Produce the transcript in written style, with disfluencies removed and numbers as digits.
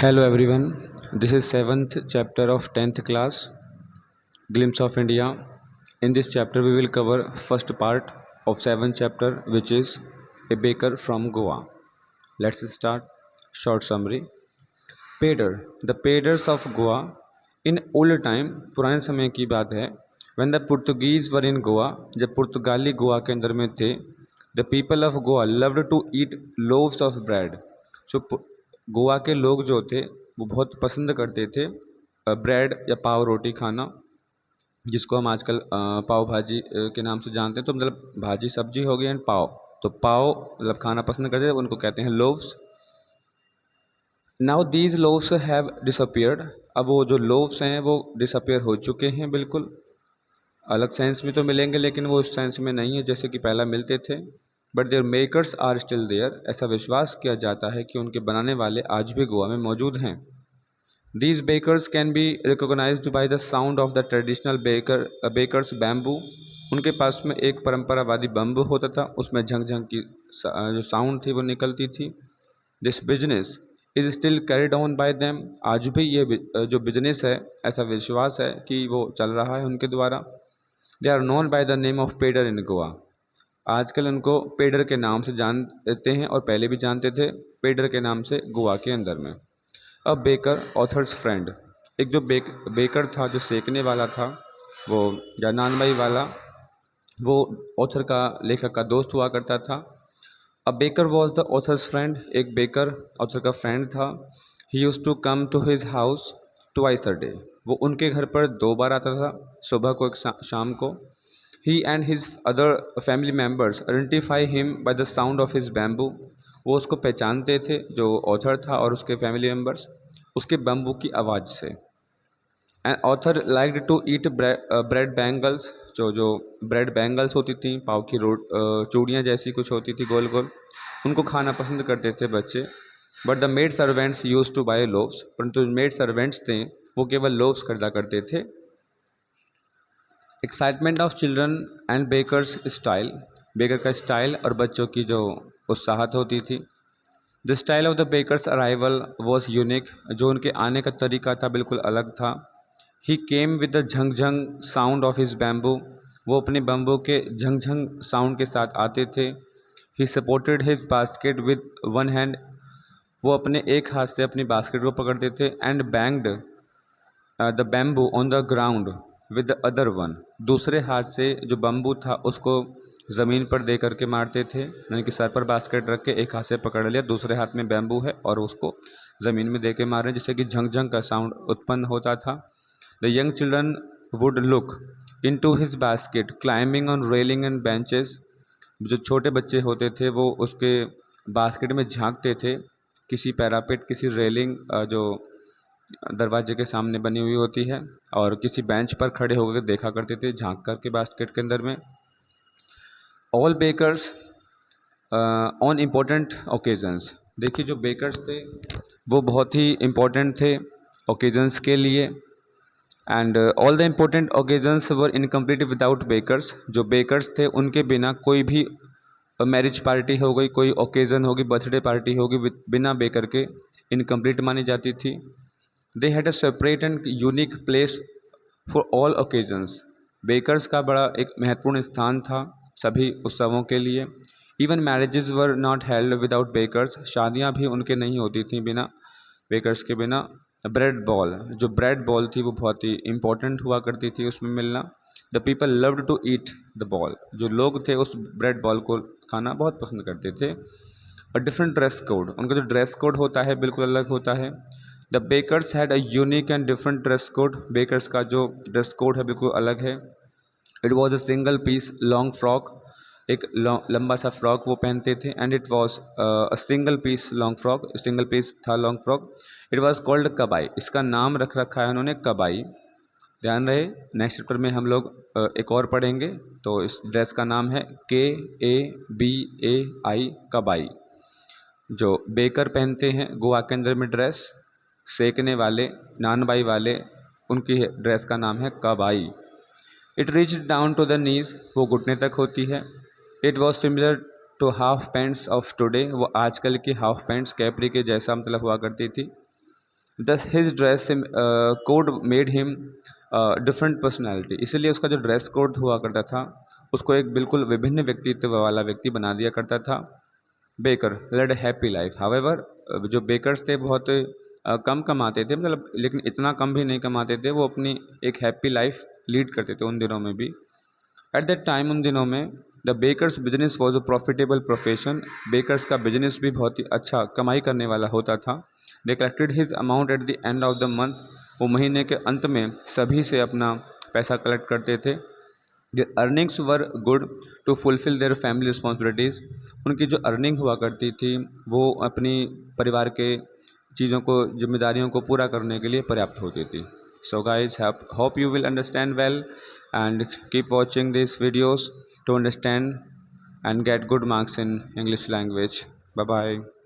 Hello everyone, this is 7th chapter of 10th class, Glimpse of India. In this chapter we will cover first part of 7th chapter, which is a baker from Goa. Let's start. Short summary. Pader. The Paders of Goa. In old time, पुराने समय की बात है, when the Portuguese were in Goa, जब पुर्तगाली गोवा के अंदर में थे, the people of Goa loved to eat loaves of bread. So Goa के लोग जो थे वो बहुत पसंद करते थे ब्रेड या पाव रोटी खाना, जिसको हम आजकल पाव भाजी के नाम से जानते हैं। तो मतलब भाजी सब्जी हो गई एंड पाव, तो पाव मतलब खाना पसंद करते थे, उनको कहते हैं loaves. Now these loaves have disappeared. अब वो जो लोव्स हैं वो डिसअपियर हो चुके हैं, बिल्कुल अलग सेंस में तो मिलेंगे लेकिन वो उस सेंस में नहीं है जैसे कि पहला मिलते थे। But their makers are still there. ऐसा विश्वास किया जाता है कि उनके बनाने वाले आज भी गोवा में मौजूद हैं। These bakers can be recognised by the sound of the traditional bakers bamboo. उनके पास में एक परंपरावादी बम्बू होता था, उसमें झंग झंग की जो साउंड थी वो निकलती थी। This business is still carried on by them. आज भी ये जो बिजनेस है, ऐसा विश्वास है कि वो चल रहा है उनके द्वारा। They are known by the name of Poder in Goa. आजकल उनको पेडर के नाम से जानते हैं और पहले भी जानते थे पेडर के नाम से गोवा के अंदर में। अब बेकर ऑथर्स फ्रेंड। एक जो बेकर था, जो सेकने वाला था, वो या नानबाई वाला, वो ऑथर का, लेखक का दोस्त हुआ करता था। अब baker was the author's friend. एक बेकर ऑथर का फ्रेंड था। He use to come to his house twice a day. वो उनके घर पर 2 बार आता था, सुबह को, एक शाम को। He and his other family members identify him by the sound of his bamboo. वो उसको पहचानते थे, जो ऑथर था और उसके फैमिली मेम्बर्स, उसके बम्बू की आवाज़ से। And author liked to eat bread bangles. जो ब्रेड बैंगल्स होती थी, पाव की चूड़ियाँ जैसी कुछ होती थी गोल गोल, उनको खाना पसंद करते थे बच्चे। But the maid servants use to buy loaves. परंतु मेड सर्वेंट्स थे वो केवल लोव्स खरीदा करते थे। Excitement of children and baker's style. Baker का स्टाइल और बच्चों की जो उत्साहत होती थी। The style of the baker's arrival was unique. जो उनके आने का तरीका था बिल्कुल अलग था। He came with the jhang jhang sound of his bamboo. वो अपने बम्बू के झंग झंग साउंड के साथ आते थे। He supported his basket with one hand. वो अपने एक हाथ से अपनी बास्केट को पकड़ते थे। And banged the bamboo on the ground with the other one. दूसरे हाथ से जो बम्बू था उसको ज़मीन पर दे करके मारते थे, यानी कि सर पर बास्केट रख के एक हाथ से पकड़ लिया, दूसरे हाथ में बैम्बू है और उसको ज़मीन में दे के मार रहे हैं, जिससे कि झंग झंग का साउंड उत्पन्न होता था। The young children would look into his basket climbing on railing and benches. जो छोटे बच्चे होते थे वो उसके बास्केट में झांकते थे, किसी पैरापेट, किसी रेलिंग जो दरवाजे के सामने बनी हुई होती है, और किसी बेंच पर खड़े होकर देखा करते थे झांक कर के बास्केट के अंदर में। All bakers on important occasions. देखिए जो बेकर्स थे वो बहुत ही इम्पोर्टेंट थे ओकेजन्स के लिए। And all the important occasions were incomplete without bakers. जो बेकर्स थे उनके बिना कोई भी मैरिज पार्टी हो गई, कोई ओकेज़न होगी, बर्थडे पार्टी होगी, बिना बेकर के इनकम्प्लीट मानी जाती थी। They had a separate and unique place for all occasions. Bakers का बड़ा एक महत्वपूर्ण स्थान था सभी उत्सवों के लिए। Even marriages were not held without bakers. शादियाँ भी उनके नहीं होती थी बिना बेकर्स के बिना। ब्रेड बॉल, जो ब्रेड बॉल थी वो बहुत ही इंपॉर्टेंट हुआ करती थी उसमें मिलना। The people loved to eat the ball. जो लोग थे उस ब्रेड बॉल को खाना बहुत पसंद करते थे। और डिफरेंट ड्रेस कोड, उनका जो ड्रेस कोड होता है बिल्कुल अलग होता है। The bakers had a unique and different dress code. Bakers का जो ड्रेस कोड है बिल्कुल अलग है। It was a single piece long frock. एक लंबा सा फ्रॉक वो पहनते थे। And it was a single piece long frock, single piece था long frock. It was called kabai. इसका नाम रख रखा है उन्होंने कबाई। ध्यान रहे, नेक्स्ट चैप्टर में हम लोग एक और पढ़ेंगे। तो इस ड्रेस का नाम है KABAI, कबाई। जो बेकर पहनते हैं गोवा के अंदर में ड्रेस, सेकने वाले, नानबाई वाले, उनकी ड्रेस का नाम है kabai. It reach down to the knees. वो घुटने तक होती है। It was similar to half pants of today. वो आजकल की हाफ पैंट्स कैपरी के जैसा मतलब हुआ करती थी। दस his dress code made him different personality, इसीलिए उसका जो ड्रेस कोड हुआ करता था उसको एक बिल्कुल विभिन्न व्यक्तित्व वाला व्यक्ति बना दिया करता था। Baker led happy life, however जो बेकर्स थे बहुत कम कमाते थे, मतलब लेकिन इतना कम भी नहीं कमाते थे, वो अपनी एक हैप्पी लाइफ लीड करते थे उन दिनों में भी। एट दैट टाइम, उन दिनों में, the bakers business was a profitable profession, bakers का बिजनेस भी बहुत ही अच्छा कमाई करने वाला होता था। They collected his amount at the end of the month, वो महीने के अंत में सभी से अपना पैसा कलेक्ट करते थे। Their earnings were good to fulfil their family responsibilities, उनकी जो अर्निंग हुआ करती थी वो अपनी परिवार के चीज़ों को, जिम्मेदारियों को पूरा करने के लिए पर्याप्त होती थी। So guys, hope you will understand well and keep watching these videos to understand and get good marks in English language. Bye bye.